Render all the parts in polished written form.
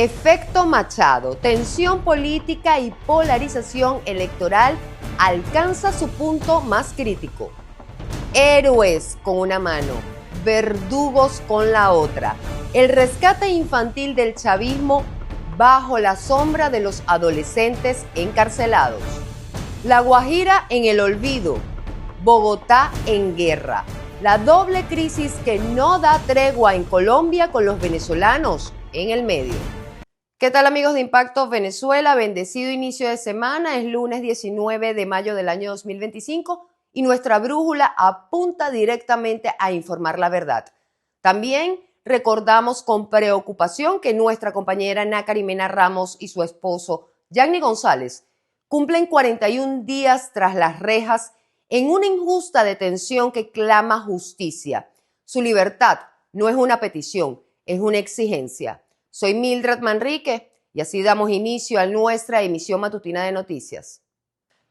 Efecto Machado, tensión política y polarización electoral alcanza su punto más crítico. Héroes con una mano, verdugos con la otra. El rescate infantil del chavismo bajo la sombra de los adolescentes encarcelados. La Guajira en el olvido, Bogotá en guerra. La doble crisis que no da tregua en Colombia con los venezolanos en el medio. ¿Qué tal, amigos de Impacto Venezuela? Bendecido inicio de semana, es lunes 19 de mayo del año 2025 y nuestra brújula apunta directamente a informar la verdad. También recordamos con preocupación que nuestra compañera Nácari Mena Ramos y su esposo Yanni González cumplen 41 días tras las rejas en una injusta detención que clama justicia. Su libertad no es una petición, es una exigencia. Soy Mildred Manrique y así damos inicio a nuestra emisión matutina de noticias.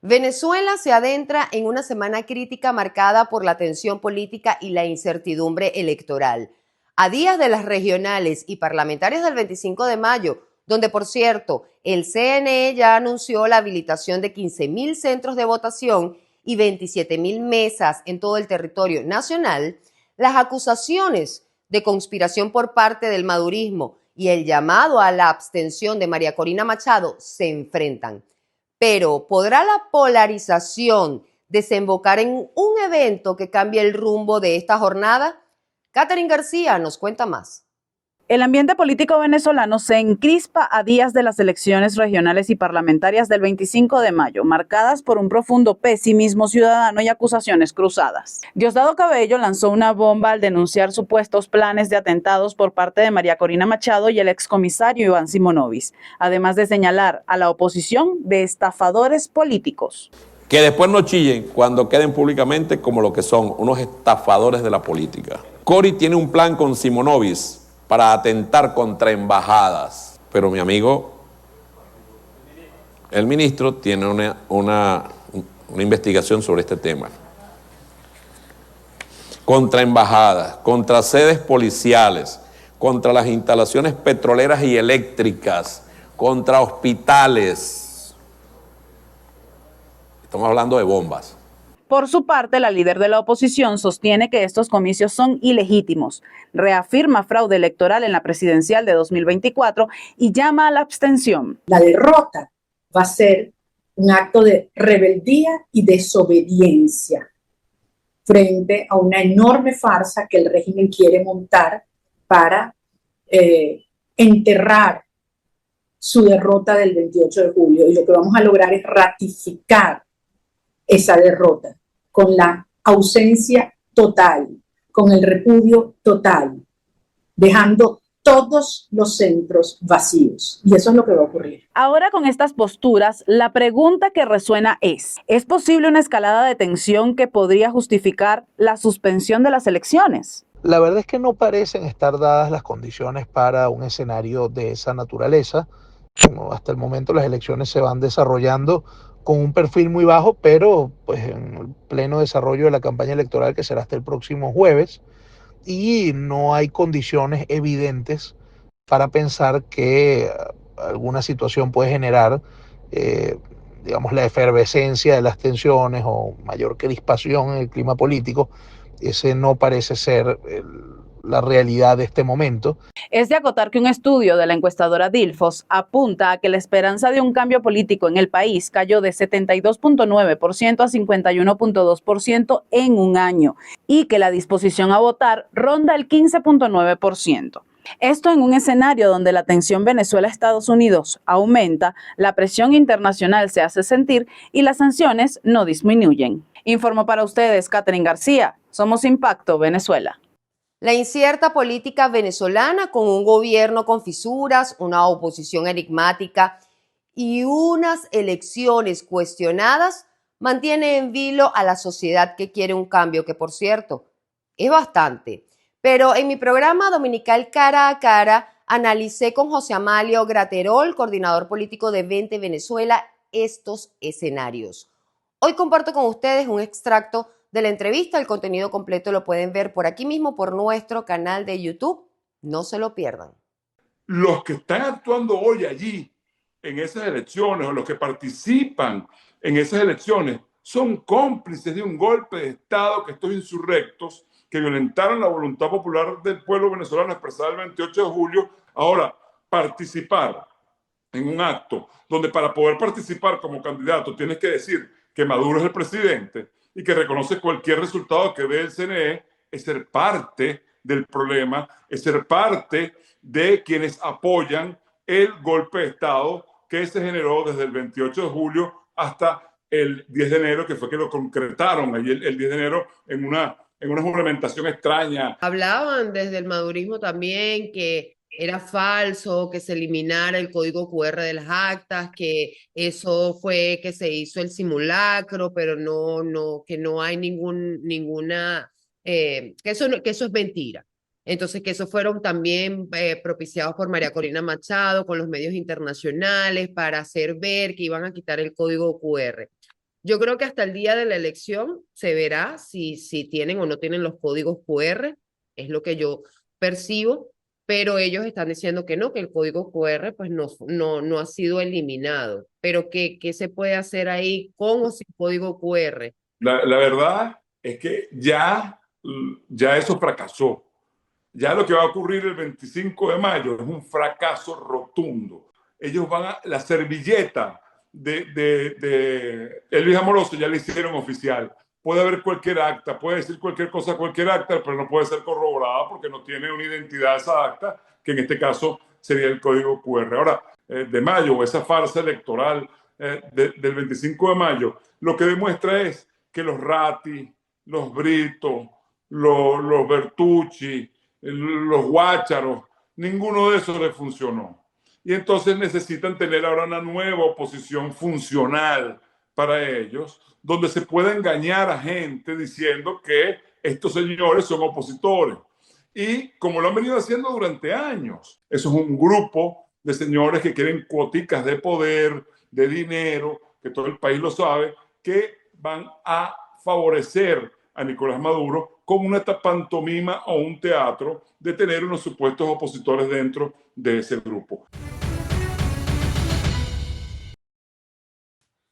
Venezuela se adentra en una semana crítica marcada por la tensión política y la incertidumbre electoral. A días de las regionales y parlamentarias del 25 de mayo, donde, por cierto, el CNE ya anunció la habilitación de 15.000 centros de votación y 27.000 mesas en todo el territorio nacional, las acusaciones de conspiración por parte del madurismo y el llamado a la abstención de María Corina Machado se enfrentan. Pero, ¿podrá la polarización desembocar en un evento que cambie el rumbo de esta jornada? Catherine García nos cuenta más. El ambiente político venezolano se encrispa a días de las elecciones regionales y parlamentarias del 25 de mayo, marcadas por un profundo pesimismo ciudadano y acusaciones cruzadas. Diosdado Cabello lanzó una bomba al denunciar supuestos planes de atentados por parte de María Corina Machado y el excomisario Iván Simonovic, además de señalar a la oposición de estafadores políticos. Que después no chillen cuando queden públicamente como lo que son, unos estafadores de la política. Cori tiene un plan con Simonovic para atentar contra embajadas. Pero mi amigo, el ministro, tiene una investigación sobre este tema. Contra embajadas, contra sedes policiales, contra las instalaciones petroleras y eléctricas, contra hospitales. Estamos hablando de bombas. Por su parte, la líder de la oposición sostiene que estos comicios son ilegítimos, reafirma fraude electoral en la presidencial de 2024 y llama a la abstención. La derrota va a ser un acto de rebeldía y desobediencia frente a una enorme farsa que el régimen quiere montar para enterrar su derrota del 28 de julio. Y lo que vamos a lograr es ratificar esa derrota con la ausencia total, con el repudio total, dejando todos los centros vacíos. Y eso es lo que va a ocurrir. Ahora, con estas posturas, la pregunta que resuena ¿es posible una escalada de tensión que podría justificar la suspensión de las elecciones? La verdad es que no parecen estar dadas las condiciones para un escenario de esa naturaleza. Bueno, hasta el momento las elecciones se van desarrollando con un perfil muy bajo, pero pues en el pleno desarrollo de la campaña electoral, que será hasta el próximo jueves, y no hay condiciones evidentes para pensar que alguna situación puede generar, digamos, la efervescencia de las tensiones o mayor crispación en el clima político. Ese no parece ser la realidad de este momento. Es de acotar que un estudio de la encuestadora Dilfos apunta a que la esperanza de un cambio político en el país cayó de 72.9% a 51.2% en un año y que la disposición a votar ronda el 15.9%. Esto en un escenario donde la tensión Venezuela-Estados Unidos aumenta, la presión internacional se hace sentir y las sanciones no disminuyen. Informo para ustedes, Catherine García. Somos Impacto Venezuela. La incierta política venezolana, con un gobierno con fisuras, una oposición enigmática y unas elecciones cuestionadas, mantiene en vilo a la sociedad que quiere un cambio, que por cierto, es bastante. Pero en mi programa dominical Cara a Cara, analicé con José Amalio Graterol, coordinador político de Vente Venezuela, estos escenarios. Hoy comparto con ustedes un extracto de la entrevista. El contenido completo lo pueden ver por aquí mismo, por nuestro canal de YouTube. No se lo pierdan. los que están actuando hoy allí en esas elecciones o los que participan en esas elecciones son cómplices de un golpe de Estado que estos insurrectos que violentaron la voluntad popular del pueblo venezolano expresada el 28 de julio, ahora participar en un acto donde para poder participar como candidato tienes que decir que Maduro es el presidente y que reconoce cualquier resultado que dé el CNE, es ser parte del problema, es ser parte de quienes apoyan el golpe de Estado que se generó desde el 28 de julio hasta el 10 de enero, que fue que lo concretaron ahí el 10 de enero en una juramentación extraña. Hablaban desde el madurismo también que era falso, que se eliminara el código QR de las actas, que eso fue que se hizo el simulacro, pero que no hay ninguna, que eso es mentira. Entonces, que eso fueron también propiciados por María Corina Machado con los medios internacionales para hacer ver que iban a quitar el código QR. Yo creo que hasta el día de la elección se verá si tienen o no tienen los códigos QR, es lo que yo percibo, pero ellos están diciendo que no, que el código QR pues no ha sido eliminado. Pero ¿qué se puede hacer ahí con o sin código QR? La verdad es que ya eso fracasó. Ya lo que va a ocurrir el 25 de mayo es un fracaso rotundo. Ellos van a la servilleta de Elvis Amoroso ya le hicieron oficial. Puede haber cualquier acta, puede decir cualquier cosa, cualquier acta, pero no puede ser corroborada porque no tiene una identidad esa acta, que en este caso sería el código QR. Ahora, de mayo, esa farsa electoral del 25 de mayo, lo que demuestra es que los Ratti, los Brito, los Bertucci, los Guácharos, ninguno de esos les funcionó. Y entonces necesitan tener ahora una nueva oposición funcional para ellos, donde se pueda engañar a gente diciendo que estos señores son opositores. Y como lo han venido haciendo durante años, eso es un grupo de señores que quieren cuoticas de poder, de dinero, que todo el país lo sabe, que van a favorecer a Nicolás Maduro como una pantomima o un teatro de tener unos supuestos opositores dentro de ese grupo.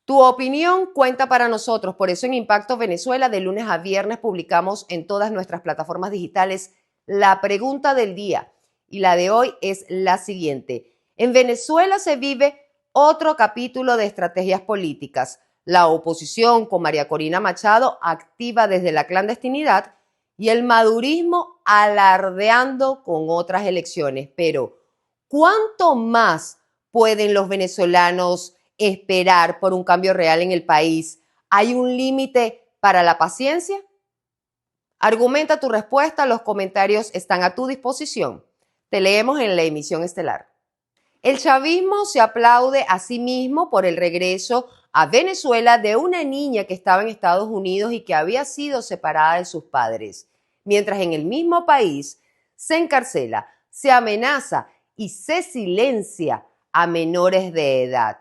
Tu opinión cuenta para nosotros, por eso en Impacto Venezuela de lunes a viernes publicamos en todas nuestras plataformas digitales la pregunta del día y la de hoy es la siguiente. En Venezuela se vive otro capítulo de estrategias políticas. La oposición con María Corina Machado activa desde la clandestinidad y el madurismo alardeando con otras elecciones. Pero, ¿cuánto más pueden los venezolanos esperar por un cambio real en el país? ¿Hay un límite para la paciencia? Argumenta tu respuesta, los comentarios están a tu disposición. Te leemos en la emisión estelar. El chavismo se aplaude a sí mismo por el regreso a Venezuela de una niña que estaba en Estados Unidos y que había sido separada de sus padres, mientras en el mismo país se encarcela, se amenaza y se silencia a menores de edad.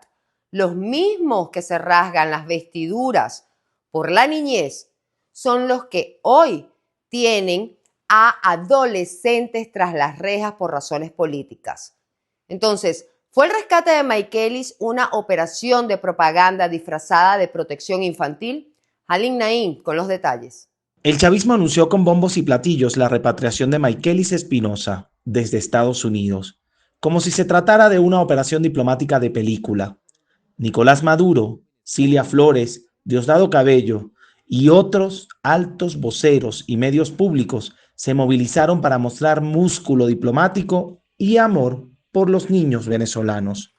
Los mismos que se rasgan las vestiduras por la niñez son los que hoy tienen a adolescentes tras las rejas por razones políticas. Entonces, ¿fue el rescate de Maykelis una operación de propaganda disfrazada de protección infantil? Halim Naim con los detalles. El chavismo anunció con bombos y platillos la repatriación de Maykelis Espinosa desde Estados Unidos, como si se tratara de una operación diplomática de película. Nicolás Maduro, Cilia Flores, Diosdado Cabello y otros altos voceros y medios públicos se movilizaron para mostrar músculo diplomático y amor por los niños venezolanos.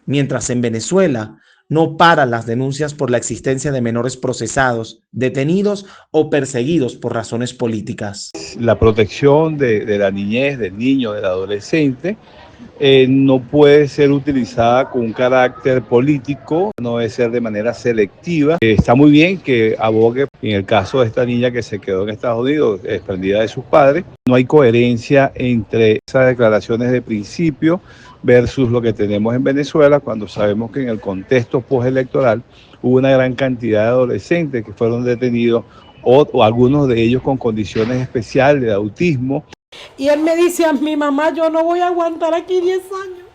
Mientras en Venezuela no paran las denuncias por la existencia de menores procesados, detenidos o perseguidos por razones políticas. La protección de la niñez, del niño, del adolescente, no puede ser utilizada con un carácter político, no debe ser de manera selectiva. Está muy bien que abogue, en el caso de esta niña que se quedó en Estados Unidos, desprendida de sus padres, no hay coherencia entre esas declaraciones de principio versus lo que tenemos en Venezuela, cuando sabemos que en el contexto postelectoral hubo una gran cantidad de adolescentes que fueron detenidos o algunos de ellos con condiciones especiales de autismo. Y él me dice a mi mamá, yo no voy a aguantar aquí 10 años.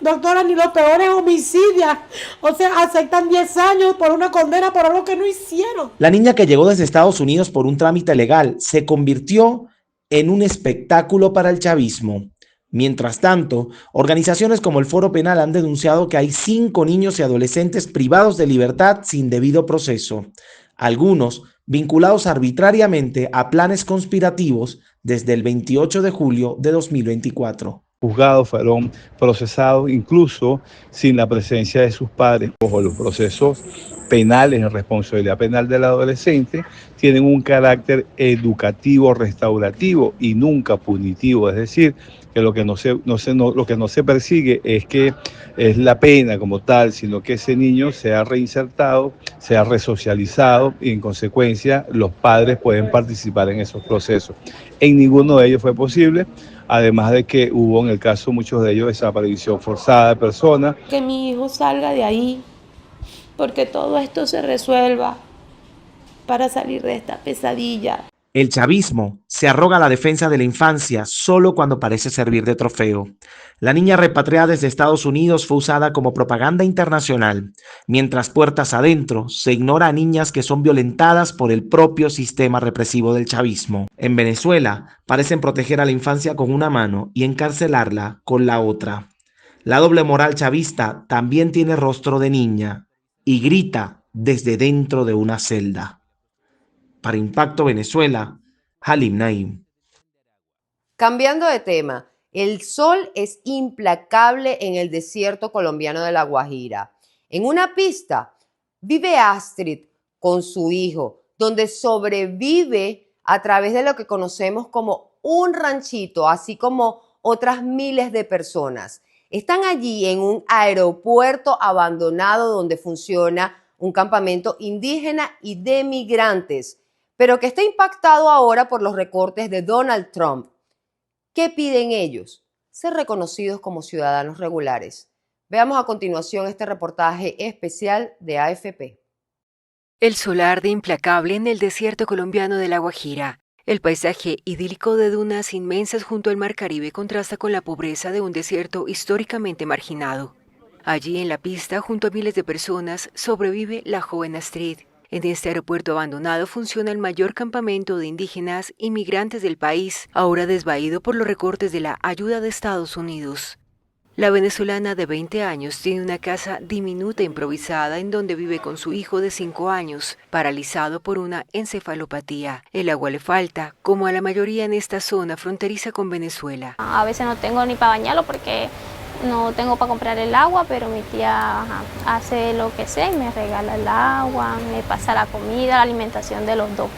Doctora, ni los peores homicidios, o sea, aceptan 10 años por una condena por algo que no hicieron. La niña que llegó desde Estados Unidos por un trámite legal se convirtió en un espectáculo para el chavismo. Mientras tanto, organizaciones como el Foro Penal han denunciado que hay 5 niños y adolescentes privados de libertad sin debido proceso, algunos vinculados arbitrariamente a planes conspirativos desde el 28 de julio de 2024. Juzgados fueron procesados incluso sin la presencia de sus padres. Ojo, los procesos penales en responsabilidad penal del adolescente tienen un carácter educativo, restaurativo y nunca punitivo, es decir, que lo que no se persigue es la pena como tal, sino que ese niño sea reinsertado, sea resocializado y en consecuencia los padres pueden participar en esos procesos. En ninguno de ellos fue posible. Además de que hubo en el caso muchos de ellos desaparición forzada de personas. Que mi hijo salga de ahí, porque todo esto se resuelva para salir de esta pesadilla. El chavismo se arroga la defensa de la infancia solo cuando parece servir de trofeo. La niña repatriada desde Estados Unidos fue usada como propaganda internacional, mientras puertas adentro se ignora a niñas que son violentadas por el propio sistema represivo del chavismo. En Venezuela parecen proteger a la infancia con una mano y encarcelarla con la otra. La doble moral chavista también tiene rostro de niña y grita desde dentro de una celda. Para Impacto Venezuela, Halim Naim. Cambiando de tema, el sol es implacable en el desierto colombiano de La Guajira. En una pista vive Astrid con su hijo, donde sobrevive a través de lo que conocemos como un ranchito, así como otras miles de personas. Están allí en un aeropuerto abandonado donde funciona un campamento indígena y de migrantes, pero que está impactado ahora por los recortes de Donald Trump. ¿Qué piden ellos? Ser reconocidos como ciudadanos regulares. Veamos a continuación este reportaje especial de AFP. El sol arde implacable en el desierto colombiano de La Guajira. El paisaje idílico de dunas inmensas junto al mar Caribe contrasta con la pobreza de un desierto históricamente marginado. Allí en la pista, junto a miles de personas, sobrevive la joven Astrid. En este aeropuerto abandonado funciona el mayor campamento de indígenas y migrantes del país, ahora desvaído por los recortes de la ayuda de Estados Unidos. La venezolana de 20 años tiene una casa diminuta improvisada en donde vive con su hijo de 5 años, paralizado por una encefalopatía. El agua le falta, como a la mayoría en esta zona fronteriza con Venezuela. A veces no tengo ni para bañarlo porque no tengo para comprar el agua, pero mi tía hace lo que sé y me regala el agua, me pasa la comida, la alimentación de los dos.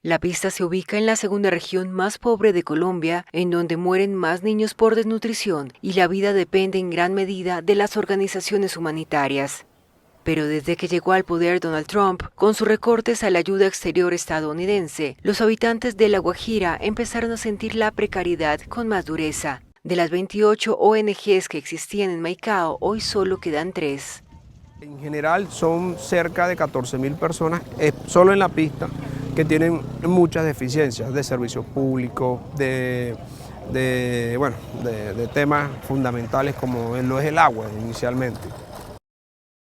La pista se ubica en la segunda región más pobre de Colombia, en donde mueren más niños por desnutrición y la vida depende en gran medida de las organizaciones humanitarias. Pero desde que llegó al poder Donald Trump, con sus recortes a la ayuda exterior estadounidense, los habitantes de La Guajira empezaron a sentir la precariedad con más dureza. De las 28 ONGs que existían en Maicao, hoy solo quedan 3. En general son cerca de 14.000 personas, solo en la pista, que tienen muchas deficiencias de servicios públicos, de temas fundamentales como lo es el agua inicialmente.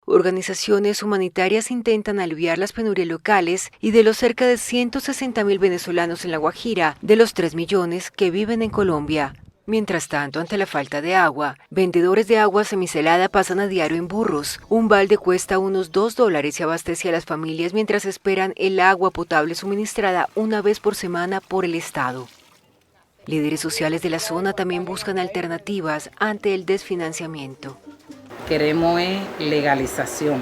Organizaciones humanitarias intentan aliviar las penurias locales y de los cerca de 160.000 venezolanos en La Guajira, de los 3 millones que viven en Colombia. Mientras tanto, ante la falta de agua, vendedores de agua semicelada pasan a diario en burros. Un balde cuesta unos $2 y abastece a las familias mientras esperan el agua potable suministrada una vez por semana por el Estado. Líderes sociales de la zona también buscan alternativas ante el desfinanciamiento. Queremos legalización,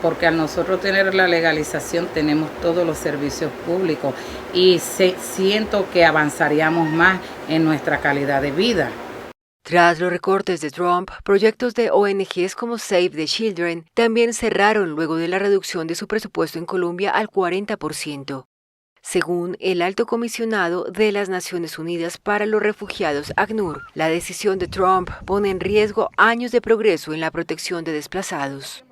porque al nosotros tener la legalización tenemos todos los servicios públicos y siento que avanzaríamos más en nuestra calidad de vida. Tras los recortes de Trump, proyectos de ONGs como Save the Children también cerraron luego de la reducción de su presupuesto en Colombia al 40%. Según el alto comisionado de las Naciones Unidas para los Refugiados, ACNUR, la decisión de Trump pone en riesgo años de progreso en la protección de desplazados.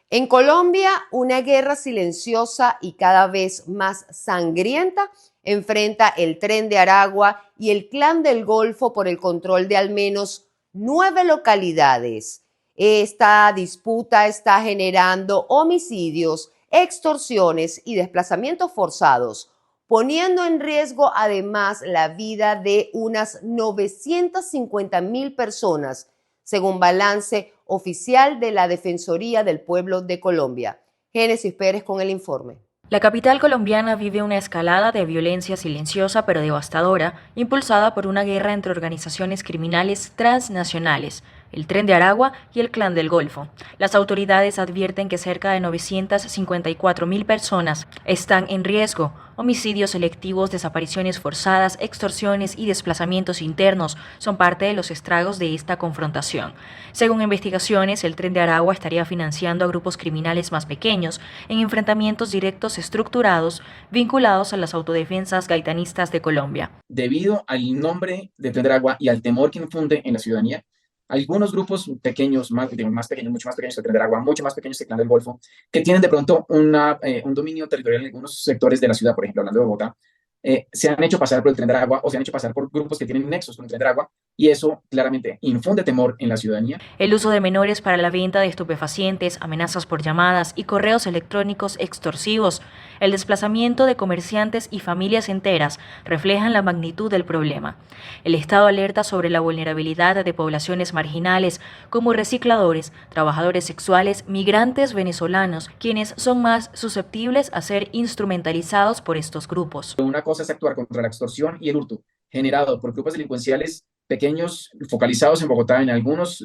En Colombia, una guerra silenciosa y cada vez más sangrienta enfrenta el Tren de Aragua y el Clan del Golfo por el control de al menos 9 localidades. Esta disputa está generando homicidios, extorsiones y desplazamientos forzados, poniendo en riesgo además la vida de unas 950,000 personas, según balance oficial de la Defensoría del Pueblo de Colombia. Génesis Pérez con el informe. La capital colombiana vive una escalada de violencia silenciosa pero devastadora, impulsada por una guerra entre organizaciones criminales transnacionales, el Tren de Aragua y el Clan del Golfo. Las autoridades advierten que cerca de 954,000 personas están en riesgo. Homicidios selectivos, desapariciones forzadas, extorsiones y desplazamientos internos son parte de los estragos de esta confrontación. Según investigaciones, el Tren de Aragua estaría financiando a grupos criminales más pequeños en enfrentamientos directos estructurados vinculados a las autodefensas gaitanistas de Colombia. Debido al nombre de Tren de Aragua y al temor que infunde en la ciudadanía, algunos grupos pequeños, mucho más pequeños que el Tren de Aragua, mucho más pequeños que el Clan del Golfo, que tienen de pronto un dominio territorial en algunos sectores de la ciudad, por ejemplo, hablando de Bogotá, se han hecho pasar por el Tren de Aragua o se han hecho pasar por grupos que tienen nexos con el Tren de Aragua, y eso claramente infunde temor en la ciudadanía. El uso de menores para la venta de estupefacientes, amenazas por llamadas y correos electrónicos extorsivos, el desplazamiento de comerciantes y familias enteras reflejan la magnitud del problema. El Estado alerta sobre la vulnerabilidad de poblaciones marginales como recicladores, trabajadores sexuales, migrantes venezolanos, quienes son más susceptibles a ser instrumentalizados por estos grupos. Una cosa es actuar contra la extorsión y el hurto generado por grupos delincuenciales pequeños, focalizados en Bogotá en algunas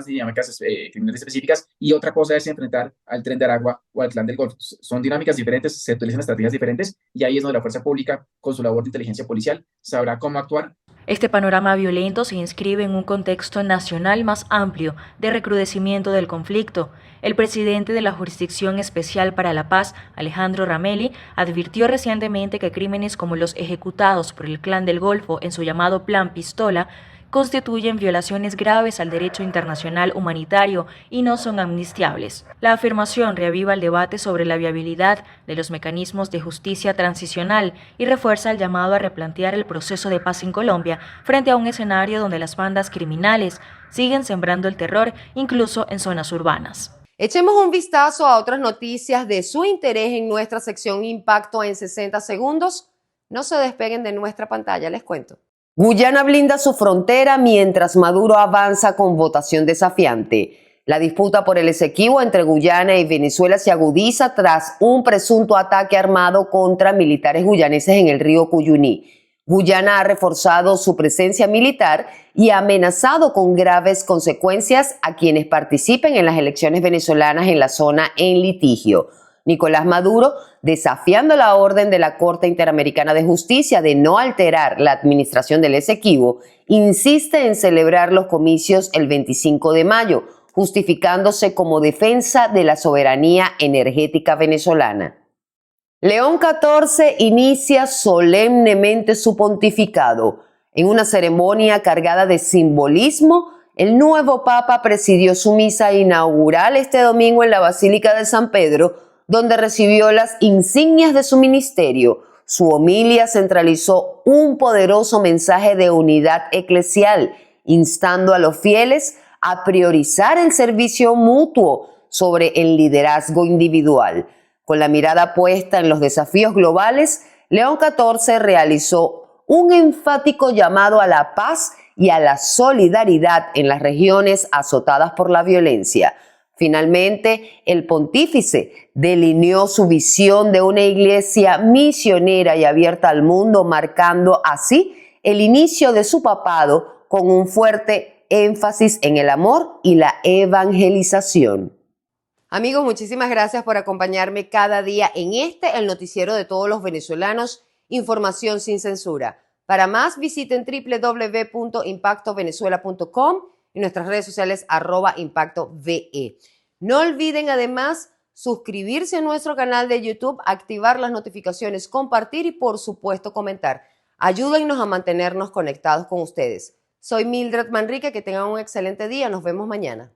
dinámicas criminales específicas, y otra cosa es enfrentar al Tren de Aragua o al Clan del Golfo. Son dinámicas diferentes, se utilizan estrategias diferentes, y ahí es donde la fuerza pública, con su labor de inteligencia policial, sabrá cómo actuar. Este panorama violento se inscribe en un contexto nacional más amplio de recrudecimiento del conflicto. El presidente de la Jurisdicción Especial para la Paz, Alejandro Ramelli, advirtió recientemente que crímenes como los ejecutados por el Clan del Golfo en su llamado Plan Pistola constituyen violaciones graves al derecho internacional humanitario y no son amnistiables. La afirmación reaviva el debate sobre la viabilidad de los mecanismos de justicia transicional y refuerza el llamado a replantear el proceso de paz en Colombia frente a un escenario donde las bandas criminales siguen sembrando el terror incluso en zonas urbanas. Echemos un vistazo a otras noticias de su interés en nuestra sección Impacto en 60 segundos. No se despeguen de nuestra pantalla, les cuento. Guyana blinda su frontera mientras Maduro avanza con votación desafiante. La disputa por el Esequibo entre Guyana y Venezuela se agudiza tras un presunto ataque armado contra militares guyaneses en el río Cuyuní. Guyana ha reforzado su presencia militar y ha amenazado con graves consecuencias a quienes participen en las elecciones venezolanas en la zona en litigio. Nicolás Maduro, desafiando la orden de la Corte Interamericana de Justicia de no alterar la administración del Esequibo, insiste en celebrar los comicios el 25 de mayo, justificándose como defensa de la soberanía energética venezolana. León XIV inicia solemnemente su pontificado. En una ceremonia cargada de simbolismo, el nuevo Papa presidió su misa inaugural este domingo en la Basílica de San Pedro, donde recibió las insignias de su ministerio. Su homilia centralizó un poderoso mensaje de unidad eclesial, instando a los fieles a priorizar el servicio mutuo sobre el liderazgo individual. Con la mirada puesta en los desafíos globales, León XIV realizó un enfático llamado a la paz y a la solidaridad en las regiones azotadas por la violencia. Finalmente, el pontífice delineó su visión de una iglesia misionera y abierta al mundo, marcando así el inicio de su papado con un fuerte énfasis en el amor y la evangelización. Amigos, muchísimas gracias por acompañarme cada día en el noticiero de todos los venezolanos, información sin censura. Para más, visiten www.impactovenezuela.com y nuestras redes sociales @ImpactoVE. No olviden además suscribirse a nuestro canal de YouTube, activar las notificaciones, compartir y por supuesto comentar. Ayúdennos a mantenernos conectados con ustedes. Soy Mildred Manrique, que tengan un excelente día. Nos vemos mañana.